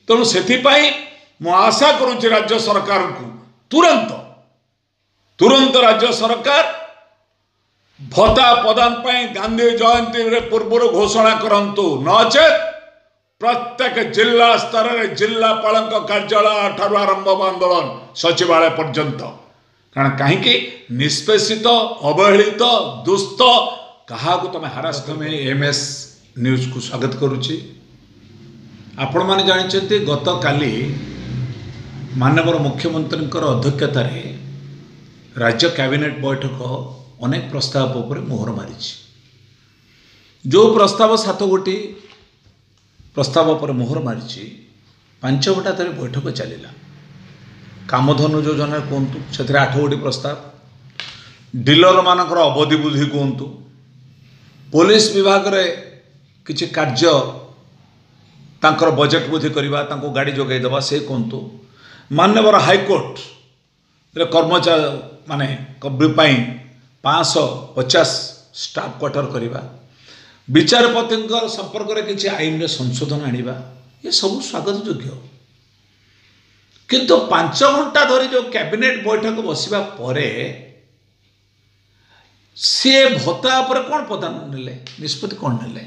तेणु से मु आशा करुच्ची राज्य सरकार को तुरंत तुरंत राज्य सरकार भत्ता प्रदान गांधी जयंती पूर्व घोषणा करंतु नचेत प्रत्येक जिला स्तर में जिलापाल कार्यालय ठार आरंभ आंदोलन सचिवालय पर्यंत कारण कहीं निष्पेषित अवहेलित दुस्त क्या तुम हारास में एमएस न्यूज को स्वागत करुच्ची। आपण मैंने जानते गत काली माननीय मुख्यमंत्री अध्यक्षता राज्य कैबिनेट बैठक अनेक प्रस्ताव पर मोहर मारी जो प्रस्ताव 7 गोटी प्रस्ताव पर मोहर मारी 5 घंटा धरी बैठक चलला। कामधनु योजना कहतु से 8 गोटी प्रस्ताव डीलर मानकर अवधि बुद्धि कहतु पुलिस विभाग रे किछि कार्य तांकर बजेट बुद्धि करवा गाड़ी जोगाई देवा से कहतु माननीय हाईकोर्ट रे कर्मचारी माने 550 स्टाफ क्वार्टर करवा विचारपति संपर्क में किसी आईन रे संशोधन आनिबा ये सब स्वागत योग्य किंतु 5 घंटा धरी जो कैबिनेट बैठक बसिबा परे सी भत्ता पर कौन प्रदान नेले निष्पत्ति कौन नेले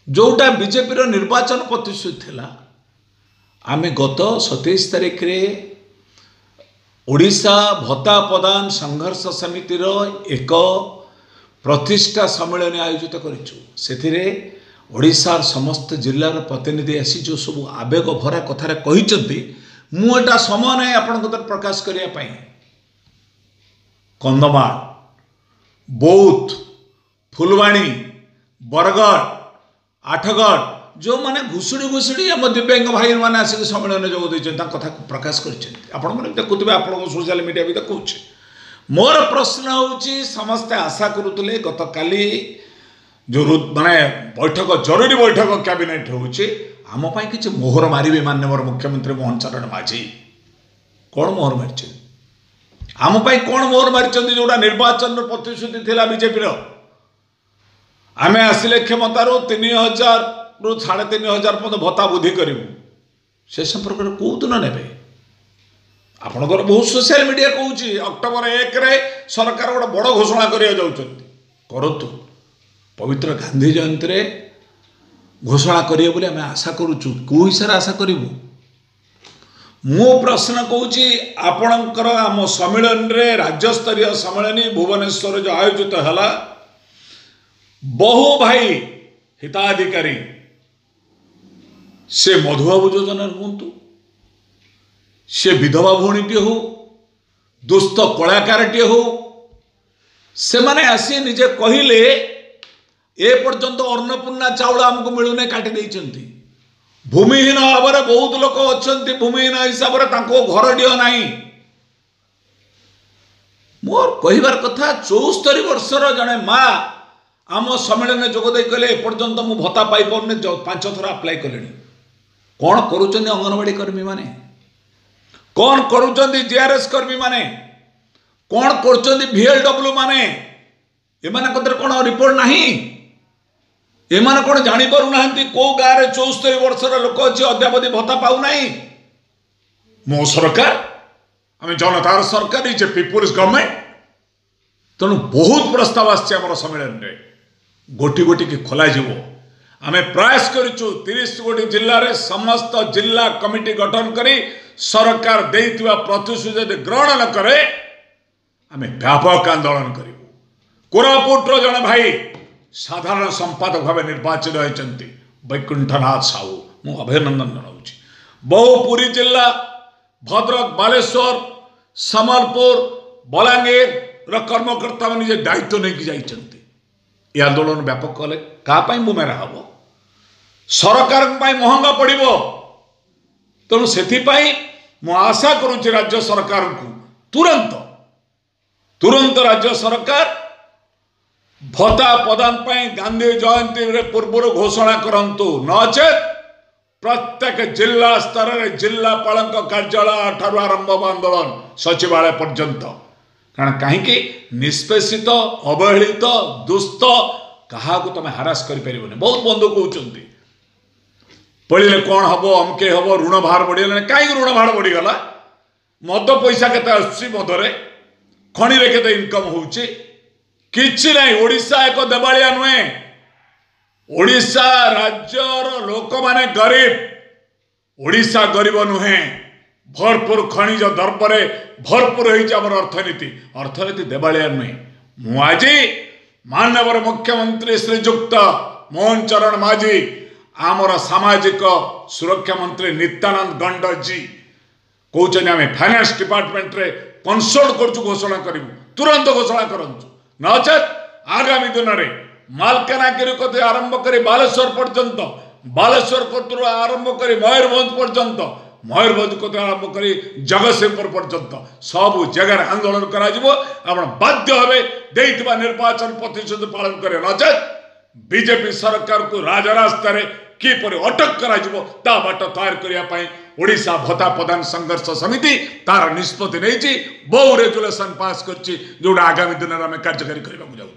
जोटा बीजेपी रो निर्वाचन प्रतिश्रुति थिला। आमे गत 27 तारिख रे ओडिशा भत्ता प्रदान संघर्ष समिति रो एक प्रतिष्ठा सम्मेलन आयोजित करिछु। सेथिरे ओडिशार समस्त जिलार प्रतिनिधि आसी जो सब आवेग भरा कथारे कहिचंती मु एटा समय नै आपन को प्रकाश करिया पई कंदमाल बौद्ध फुलवाणी बरगढ़ आठगढ़ जो माने घुसुड़ी घुसुड़ी आम दिव्यांग भाई मैंने आसिक सम्मेलन जोग देते कथा प्रकाश कर देखुए आप सोशल मीडिया भी देखुचे। मोर प्रश्न होची समस्ते आशा करुले गत काली जो माने बैठक जरूरी बैठक कैबिनेट होची आम कि मोहर मारे माननीय मुख्यमंत्री मोहन चरण माझी कौन मोहर मारी आम कौन मोहर मारी जोड़ा निर्वाचन प्रतिश्रुति थिला बीजेपी आमे आसिले क्षमतार 3000 रु 3500 पर्यंत भत्ता बुद्धि करूँ से संपर्क में कौ दिन ने आपणकर बहुत सोशल मीडिया कहूँ अक्टोबर 1 रे सरकार गोटे बड़ घोषणा करूँ पवित्र गांधी जयंती रे घोषणा करेंगे बोली आम आशा करुचु कौ हिसाब आशा करूँ मो प्रश्न कहूँ आपणकर आम सम्मेलन रे राज्यस्तरीय सम्मेलन भुवनेश्वर जो आयोजित है बहु भाई हिताधिकारी से मधुबाबू योजना हूँ से विधवा भौणीटे हो दुस्त कलाकार टे हो से माने आसी निजे कहले ए पर्यंत अन्नपूर्णा चाउल आमको मिलूने काटी देइचंती भूमिहीन भाव में बहुत लोक अच्छा भूमिहीन हिसाब से घर डिह ना मोर कहबार कथा 74 वर्षर जड़े माँ आम सम्मेलन जोगदे कहले एपर्यंत मु भत्ता पाई पारे 5 थर अप्लाई कले कौन करुँच अंगनवाड़ी कर्मी माने कौन करुँच जीआरएस कर्मी माने कौन कर VLW माने एमान कौन रिपोर्ट नहीं एमान कौन जापर ना कौ गाँव में 74 वर्षर लोक अच्छे अद्यावधि भत्ता पाऊना मो सरकार आम जनतार सरकार इज ए पीपुल्स गवर्नमेंट तेणु बहुत प्रस्ताव आम सम्मेलन में गोटी गोटी की खोल आम प्रयास करूँ 30 गोटी जिले में समस्त जिला कमिटी गठन करी सरकार देइतिबा प्रतिश्रुति ग्रहण न करे आम व्यापक आंदोलन करूँ। कोरापुटर जड़े भाई साधारण संपादक भाव निर्वाचित होती वैकुंठनाथ साहू मु अभिनंदन जनाऊँ। बहुपुरी जिला भद्रक बालेश्वर सम्बलपुर बलांगीर कर्मकर्ता मैंने दायित्व नहीं जाइए ये आंदोलन व्यापक कले क्या बुमेरा हम सरकार महंगा पड़ो तेणु से आशा करुच्ची राज्य सरकार को तुरंत तुरंत राज्य सरकार भत्ता प्रदान गांधी जयंती पूर्व घोषणा करंतु नचेत प्रत्येक जिला स्तर में जिलापाल कार्यालय ठार आरंभ आंदोलन सचिवालय पर्यंत कारण कहीं निष्पेषित अवहेलित दुस्त क्या तुम हारास कर बहुत बंधु कहते पड़े कौन हम अमके हम ऋण भार बढ़ीगला कहीं ऋण भार बढ़ीगला मद पैसा केते आसुची मदरे खणी रे केते इनकम होउची किछि नहीं ओडिशा एक देवालिया नुहे ओडिशा राज्यर लोक माने गरीब ओडिशा गरीब नुहे भरपूर खनिज दर्परे भरपूर होइछि हमर अर्थनीति देवालिया नुहे मु आज माननीय मुख्यमंत्री श्रीजुक्त मोहन चरण माझी आमर सामाजिक सुरक्षा मंत्री नित्यानंद गंड जी कहते आम फाइनान्स डिपार्टमेंट रे कंसल्ट कर घोषणा करूँ तुरंत घोषणा करूँ नचेत आगामी दिन में मालकानगिरी को आरंभ कर बालेश्वर पर्यंत बालेश्वर को आरंभ कर मयूरभंज पर्यंत मयूरभंज को आरंभ कर जगतसिंहपुर पर्यंत सबू जगार आंदोलन कर बाध्य हे निर्वाचन प्रतिश्रुति पालन करे नचेत बीजेपी सरकार को राजरास्तार किपर अटक करा बाट तैयार करने ओडिशा भत्ता प्रदान संघर्ष समिति तार निष्पत्ति नहीं बहु रेजुलेशन पास कर जोड़ा आगामी दिन में आम कार्यकारी करने जाऊँ।